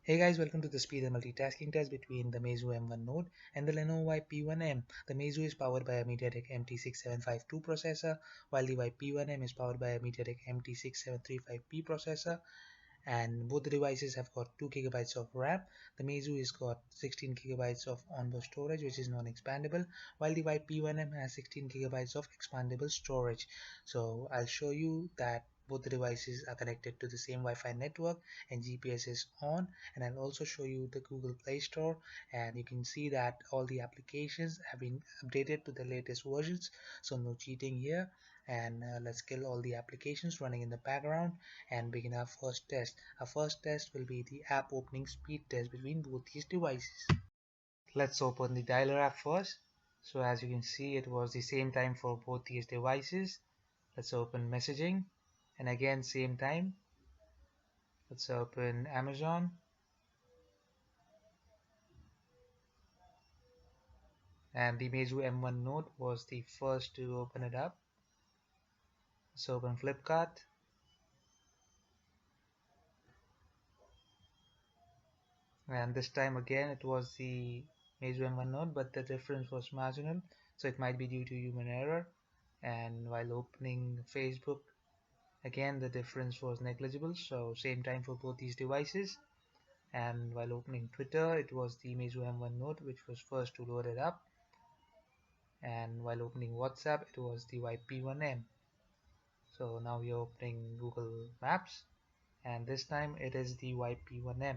Hey guys, welcome to the speed and multitasking test between the Meizu M1 Note and the Lenovo YP1M. The Meizu is powered by a MediaTek MT6752 processor, while the YP1M is powered by a MediaTek MT6735P processor, and both the devices have got 2 gigabytes of RAM. The Meizu has got 16 gigabytes of onboard storage, which is non-expandable, while the YP1M has 16 gigabytes of expandable storage. So I'll show you that both the devices are connected to the same Wi-Fi network and GPS is on, and I'll also show you the Google Play Store, and you can see that all the applications have been updated to the latest versions, so no cheating here. And let's kill all the applications running in the background and begin our first test. Our first test will be the app opening speed test between both these devices. Let's open the dialer app first. So as you can see, it was the same time for both these devices. Let's open messaging, and again same time. Let's open Amazon, and the Meizu M1 Note was the first to open it up. Let's open Flipkart, and this time again it was the Meizu M1 Note, but the difference was marginal, so it might be due to human error. And while opening Facebook, again the difference was negligible, so same time for both these devices. And while opening Twitter, it was the Meizu M1 Note which was first to load it up, and while opening WhatsApp it was the YP1M. So now we are opening Google Maps, and this time it is the YP1M.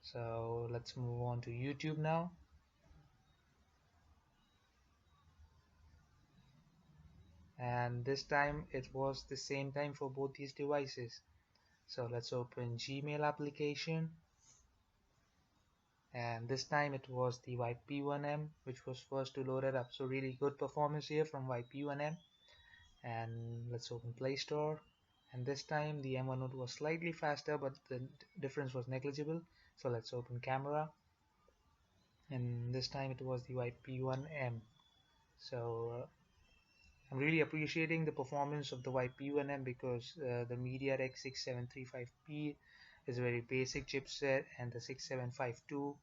So let's move on to YouTube now. And this time it was the same time for both these devices. So let's open Gmail application, and this time it was the YP1M which was first to load it up. So really good performance here from YP1M. And let's open Play Store, and this time the M1 Note was slightly faster, but the difference was negligible. So let's open camera, and this time it was the YP1M. So I'm really appreciating the performance of the YP1M because the MediaTek 6735P is a very basic chipset, and the 6752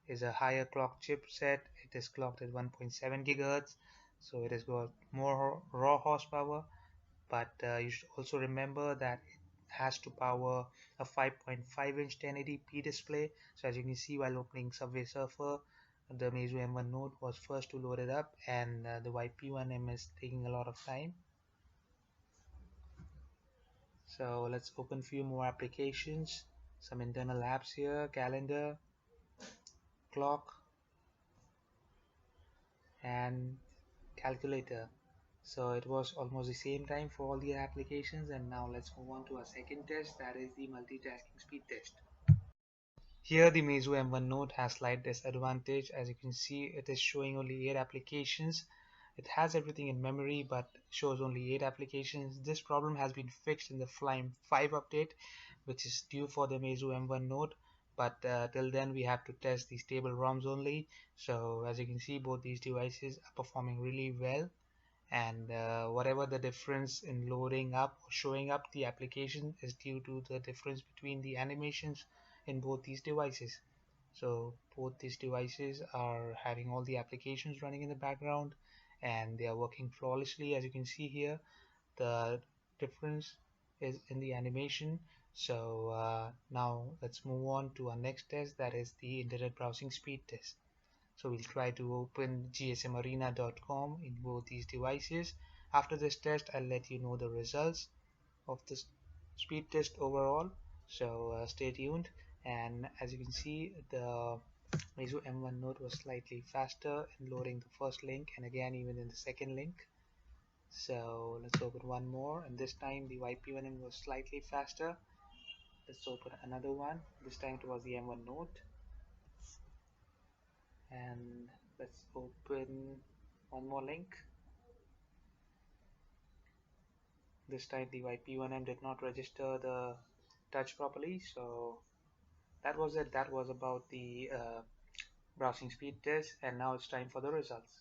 is a higher clock chipset. It is clocked at 1.7 gigahertz, so it has got more raw horsepower. But you should also remember that it has to power a 5.5-inch 1080p display. So as you can see, while opening Subway Surfer, the Meizu M1 Note was first to load it up, and the YP1M is taking a lot of time. So let's open few more applications, some internal apps here: calendar, clock, and calculator. So it was almost the same time for all the applications, and now let's move on to our second test, that is the multitasking speed test. Here the Meizu M1 Note has slight disadvantage. As you can see, it is showing only 8 applications. It has everything in memory but shows only 8 applications. This problem has been fixed in the Flame 5 update, which is due for the Meizu M1 Note, but till then we have to test the stable ROMs only. So as you can see, both these devices are performing really well, and whatever the difference in loading up or showing up the application is due to the difference between the animations in both these devices. So both these devices are having all the applications running in the background, and they are working flawlessly. As you can see here, the difference is in the animation. So now let's move on to our next test, that is the internet browsing speed test. So we'll try to open gsmarena.com in both these devices. After this test, I'll let you know the results of this speed test overall. So stay tuned. And as you can see, the Meizu M1 Note was slightly faster in loading the first link, and again even in the second link. So let's open one more, and this time the YP1M was slightly faster. Let's open another one. This time it was the M1 Note, and let's open one more link. This time the YP1M did not register the touch properly. So that was it. That was about the browsing speed test, and now it's time for the results.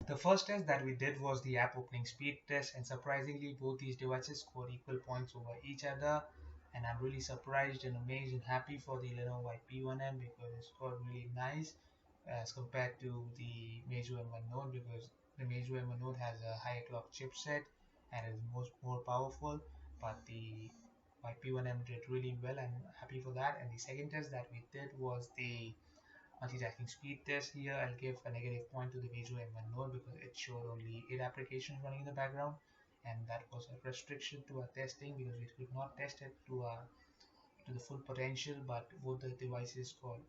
The first test that we did was the app opening speed test, and surprisingly both these devices scored equal points over each other. and I'm really surprised and amazed and happy for the Lenovo YP1M because it's got really nice as compared to the Meizu M1 Note, because the Meizu M1 Note has a higher clock chipset and is more powerful, but the YP1M did really well. I'm happy for that. And the second test that we did was the multitasking speed test. Here I'll give a negative point to the Meizu M1 Note because it showed only 8 applications running in the background, and that was a restriction to our testing because we could not test it to the full potential, but both the devices got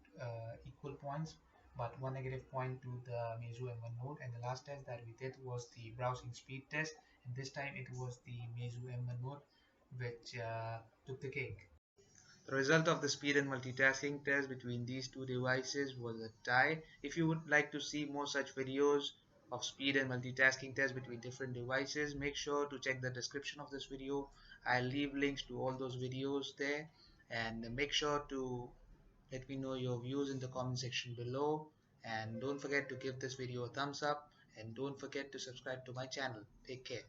equal points, but one negative point to the Meizu M1 Note. And the last test that we did was the browsing speed test, and this time it was the Meizu M1 Note which took the cake. The result of the speed and multitasking test between these two devices was a tie. If you would like to see more such videos of speed and multitasking tests between different devices, make sure to check the description of this video. I'll leave links to all those videos there, and make sure to let me know your views in the comment section below, and don't forget to give this video a thumbs up, and don't forget to subscribe to my channel. Take care.